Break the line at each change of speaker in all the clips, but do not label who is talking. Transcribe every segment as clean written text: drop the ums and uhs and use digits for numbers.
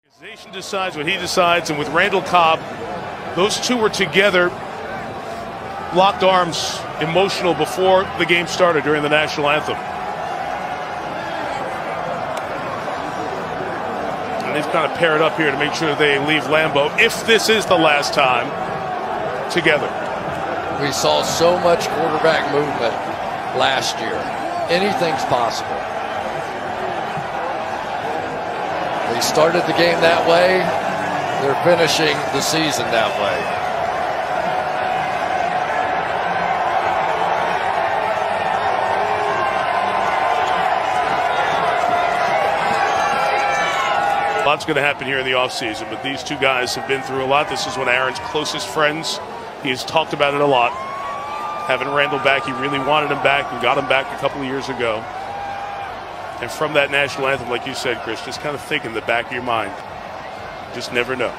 The nation decides what he decides, and with Randall Cobb, those two were together, locked arms, emotional before the game started during the national anthem. And they've kind of paired up here to make sure they leave Lambeau, if this is the last time, together.
We saw so much quarterback movement last year. Anything's possible. They started the game that way. They're finishing the season that way.
Lots going to happen here in the offseason, but these two guys have been through a lot. This is one of Aaron's closest friends. He has talked about it a lot. Having Randall back, he really wanted him back and got him back a couple of years ago. And from that national anthem, like you said, Chris, just kind of think in the back of your mind. Just never know.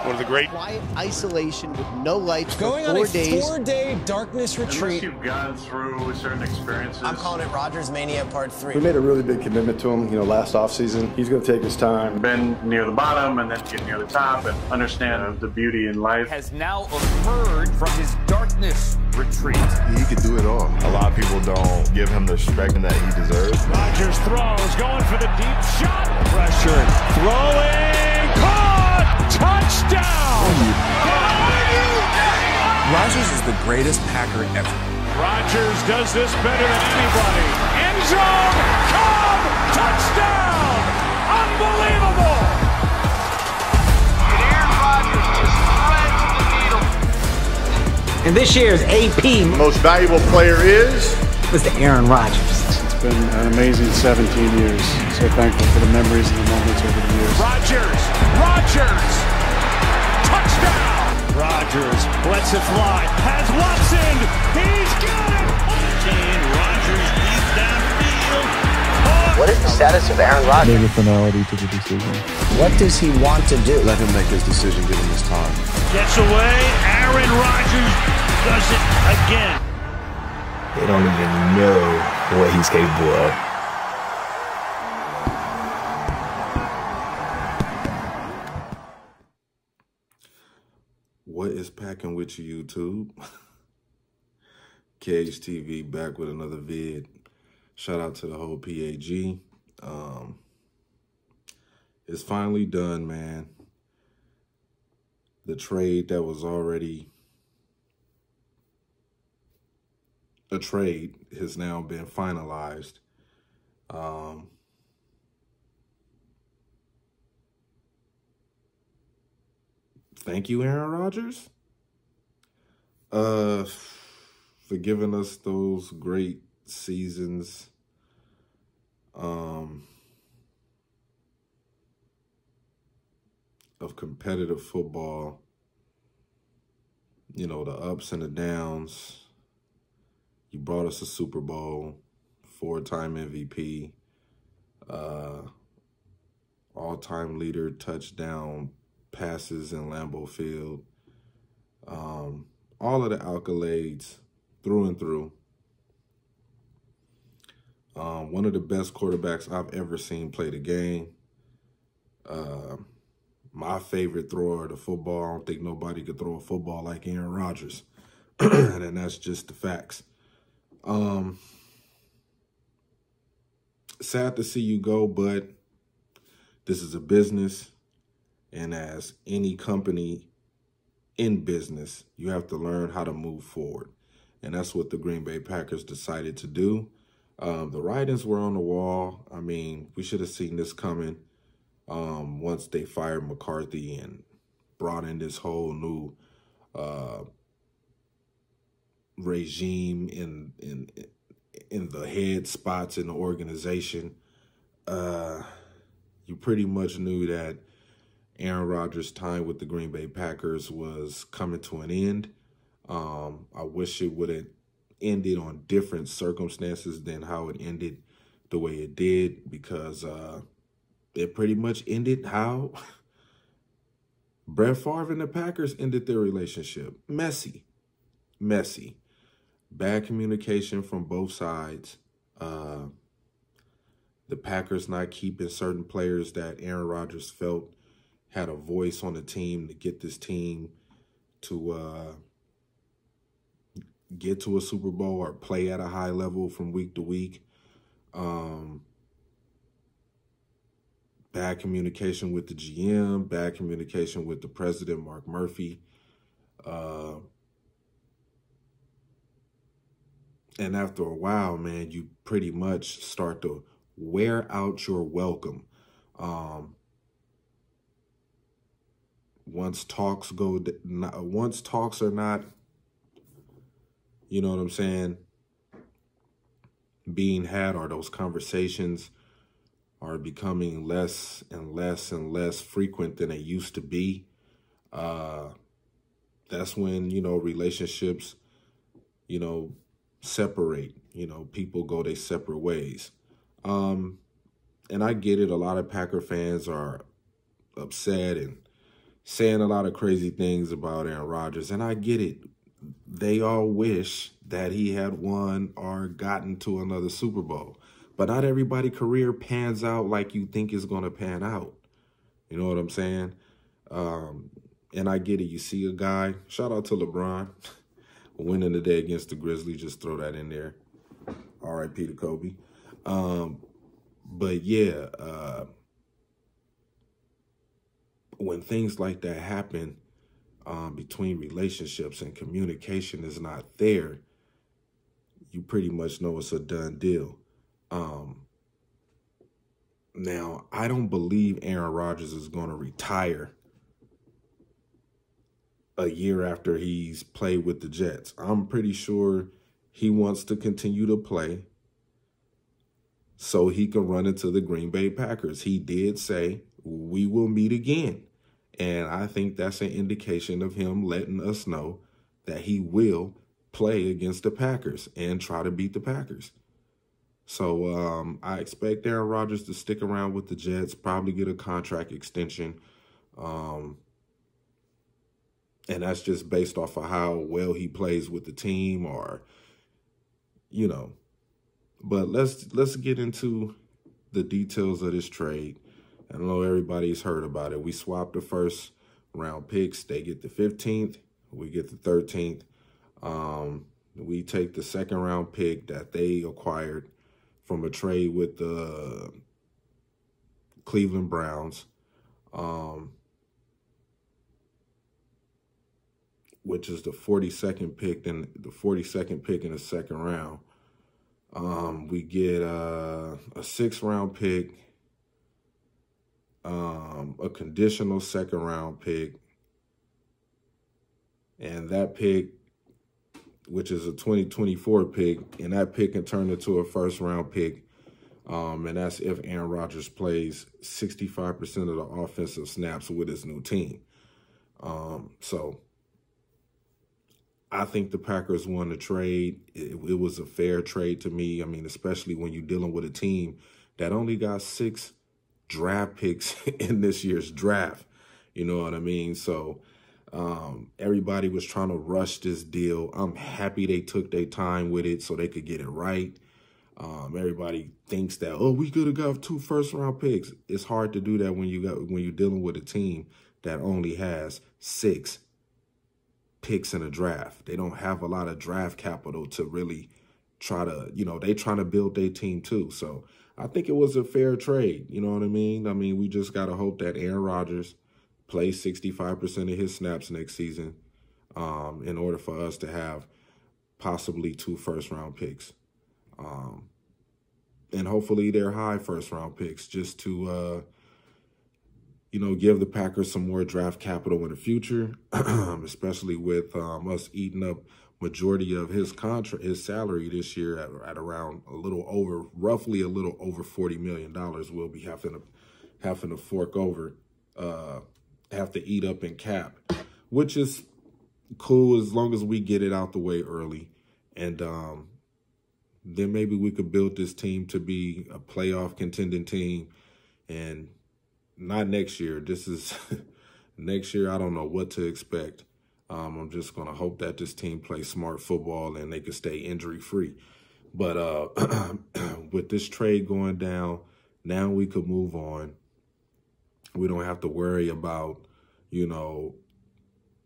One of the great...
Quiet isolation with no lights for
going
4 days.
On a 4-day darkness retreat.
Unless you've gone through certain experiences.
I'm calling it Rodgers Mania Part 3.
We made a really big commitment to him, last offseason. He's going to take his time.
Been near the bottom and then get near the top and understand the beauty in life.
Has now emerged from his darkness retreat.
He could do it all. A lot of people don't give him the respect that he deserves.
Rodgers throws, going for the deep shot. Pressure, throwing, caught, touchdown!
Rodgers is the greatest Packer ever.
Rodgers does this better than anybody. End zone, Cobb, touchdown! Unbelievable!
And Aaron Rodgers just threads the needle.
And this year's AP
most valuable player
was the Aaron Rodgers.
It's been an amazing 17 years. So thankful for the memories and the moments over the years.
Rodgers, touchdown! Rodgers lets it fly, has Watson, he's got it! Rodgers deep downfield.
What is the status of Aaron Rodgers?
There's a finality to the decision.
What does he want to do?
Let him make his decision, give him his time.
Gets away, Aaron Rodgers does it again.
They don't even know what he's capable of.
What is packing with you, YouTube? KHTV back with another vid. Shout out to the whole PAG. It's finally done, man. The trade that was already a trade has now been finalized. Thank you, Aaron Rodgers, for giving us those great seasons. Of competitive football, the ups and the downs. You brought us a Super Bowl, 4-time MVP, all-time leader, touchdown passes in Lambeau Field, all of the accolades through and through. One of the best quarterbacks I've ever seen play the game. My favorite thrower of the football. I don't think nobody could throw a football like Aaron Rodgers. And that's just the facts. Sad to see you go, but this is a business. And as any company in business, you have to learn how to move forward. And that's what the Green Bay Packers decided to do. The writings were on the wall. I mean, we should have seen this coming once they fired McCarthy and brought in this whole new regime in the head spots in the organization. You pretty much knew that Aaron Rodgers' time with the Green Bay Packers was coming to an end. I wish it would have ended on different circumstances than how it ended the way it did, because it pretty much ended how Brett Favre and the Packers ended their relationship. Messy. Bad communication from both sides. the Packers not keeping certain players that Aaron Rodgers felt had a voice on the team to get this team to get to a Super Bowl or play at a high level from week to week. Bad communication with the GM, bad communication with the president, Mark Murphy. And after a while, man, you pretty much start to wear out your welcome. Once talks are not, you know what I'm saying, being had, or those conversations are becoming less and less and less frequent than they used to be. That's when, you know, relationships, you know, separate. You know, people go their separate ways. And I get it. A lot of Packer fans are upset and saying a lot of crazy things about Aaron Rodgers, and I get it. They all wish that he had won or gotten to another Super Bowl. But not everybody's career pans out like you think it's going to pan out. You know what I'm saying? And I get it. You see a guy, shout out to LeBron, winning the day against the Grizzlies. Just throw that in there. R.I.P. to Kobe. But yeah, when things like that happen, between relationships and communication is not there, you pretty much know it's a done deal. Now, I don't believe Aaron Rodgers is going to retire a year after he's played with the Jets. I'm pretty sure he wants to continue to play so he can run into the Green Bay Packers. He did say, we will meet again. And I think that's an indication of him letting us know that he will play against the Packers and try to beat the Packers. So I expect Aaron Rodgers to stick around with the Jets, probably get a contract extension. And that's just based off of how well he plays with the team, or, you know. But let's get into the details of this trade. I know everybody's heard about it. We swapped the first round picks. They get the 15th. We get the 13th. We take the second round pick that they acquired from a trade with the Cleveland Browns, which is the 42nd pick, and the 42nd pick in the second round. We get a 6th round pick, a conditional second round pick, and that pick, which is a 2024 pick, and that pick can turn into a first round pick. And that's if Aaron Rodgers plays 65% of the offensive snaps with his new team. So I think the Packers won the trade. It was a fair trade to me. I mean, especially when you're dealing with a team that only got 6 draft picks in this year's draft. You know what I mean? So everybody was trying to rush this deal. I'm happy they took their time with it so they could get it right. Everybody thinks that, oh, we could have got 2 first-round picks. It's hard to do that when you're dealing with a team that only has 6 picks in a draft. They don't have a lot of draft capital to really try to, you know, they trying to build their team too. So I think it was a fair trade. You know what I mean? I mean, we just got to hope that Aaron Rodgers plays 65% of his snaps next season in order for us to have possibly 2 first-round picks. And hopefully they're high first-round picks just to, you know, give the Packers some more draft capital in the future, especially with us eating up majority of his contract, his salary this year at around roughly a little over $40 million. We'll be having to fork over, have to eat up in cap, which is cool as long as we get it out the way early. And then maybe we could build this team to be a playoff contending team. And not next year. This is next year. I don't know what to expect. I'm just going to hope that this team plays smart football and they can stay injury free. But with this trade going down, Now we could move on. We don't have to worry about, you know,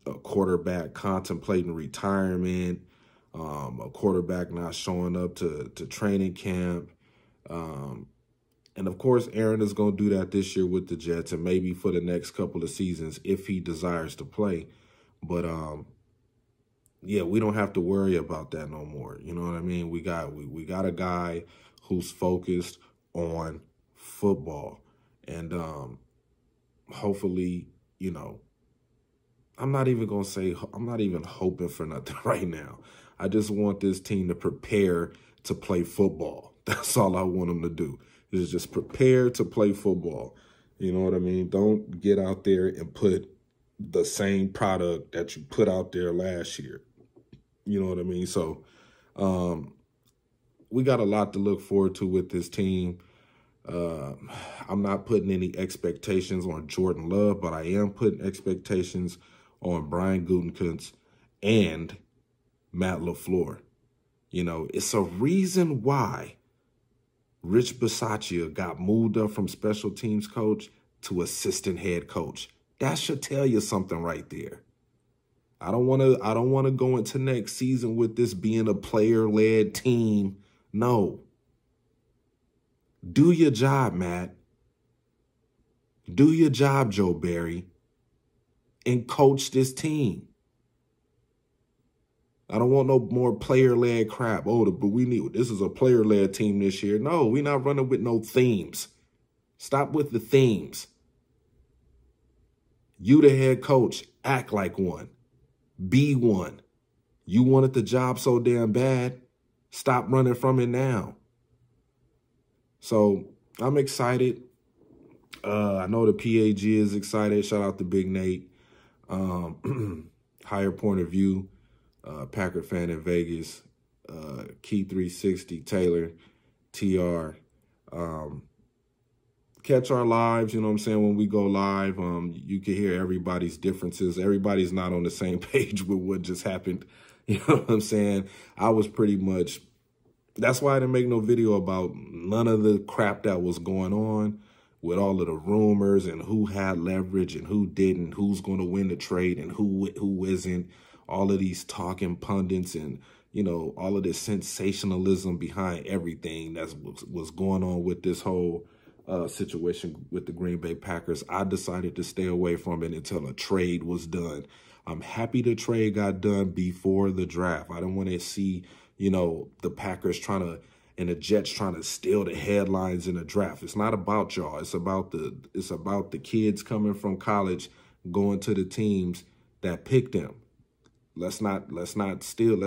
a quarterback contemplating retirement, a quarterback not showing up to training camp. And, of course, Aaron is going to do that this year with the Jets and maybe for the next couple of seasons if he desires to play. But, yeah, we don't have to worry about that no more. You know what I mean? We got a guy who's focused on football. And hopefully, you know, I'm not even hoping for nothing right now. I just want this team to prepare to play football. That's all I want them to do, is just prepare to play football. You know what I mean? Don't get out there and put the same product that you put out there last year. You know what I mean? So we got a lot to look forward to with this team. I'm not putting any expectations on Jordan Love, but I am putting expectations on Brian Gutekunst and Matt LaFleur. You know, it's a reason why Rich Bisaccia got moved up from special teams coach to assistant head coach. That should tell you something right there. I don't want to go into next season with this being a player-led team. No. Do your job, Matt. Do your job, Joe Barry, and coach this team. I don't want no more player-led crap. Oh, but this is a player-led team this year. No, we're not running with no themes. Stop with the themes. You, the head coach, act like one. Be one. You wanted the job so damn bad. Stop running from it now. So I'm excited. I know the PAG is excited. Shout out to Big Nate. Higher Point of View. Packer fan in Vegas, Key 360, Taylor, TR. Catch our lives, you know what I'm saying? When we go live, you can hear everybody's differences. Everybody's not on the same page with what just happened. You know what I'm saying? I was pretty much, that's why I didn't make no video about none of the crap that was going on with all of the rumors and who had leverage and who didn't, who's going to win the trade and who isn't. All of these talking pundits and, you know, all of this sensationalism behind everything that was going on with this whole situation with the Green Bay Packers. I decided to stay away from it until a trade was done. I'm happy the trade got done before the draft. I don't want to see, you know, the Packers and the Jets trying to steal the headlines in the draft. It's not about y'all. It's about the kids coming from college going to the teams that picked them. Let's not steal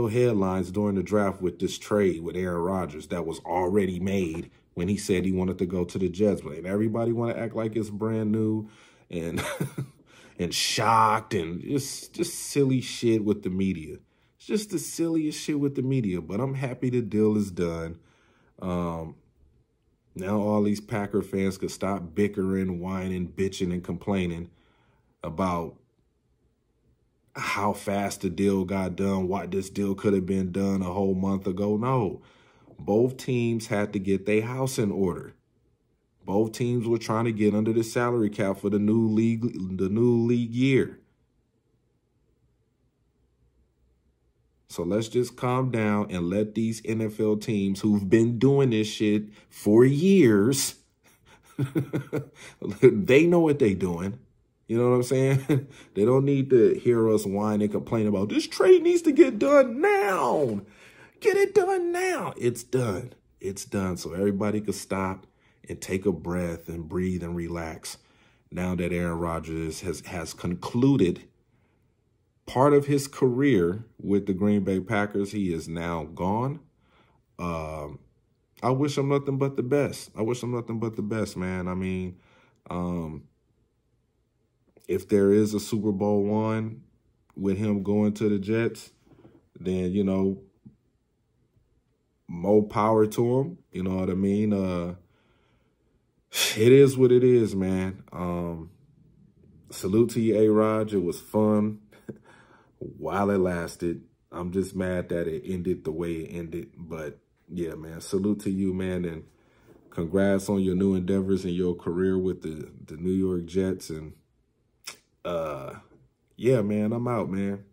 headlines during the draft with this trade with Aaron Rodgers that was already made when he said he wanted to go to the Jets. But everybody want to act like it's brand new and and shocked and just silly shit with the media. It's just the silliest shit with the media. But I'm happy the deal is done. Now all these Packer fans could stop bickering, whining, bitching, and complaining about how fast the deal got done, why this deal could have been done a whole month ago. No, both teams had to get their house in order. Both teams were trying to get under the salary cap for the new league year. So let's just calm down and let these NFL teams who've been doing this shit for years, they know what they're doing. You know what I'm saying? They don't need to hear us whine and complain about this trade needs to get done now. Get it done now. It's done. It's done. So everybody could stop and take a breath and breathe and relax. Now that Aaron Rodgers has concluded part of his career with the Green Bay Packers, he is now gone. I wish him nothing but the best. I wish him nothing but the best, man. I mean, if there is a Super Bowl one with him going to the Jets, then, you know, more power to him. You know what I mean? It is what it is, man. Salute to you, A-Rod. It was fun while it lasted. I'm just mad that it ended the way it ended. But, yeah, man, salute to you, man. And congrats on your new endeavors and your career with the New York Jets. And yeah, man, I'm out, man.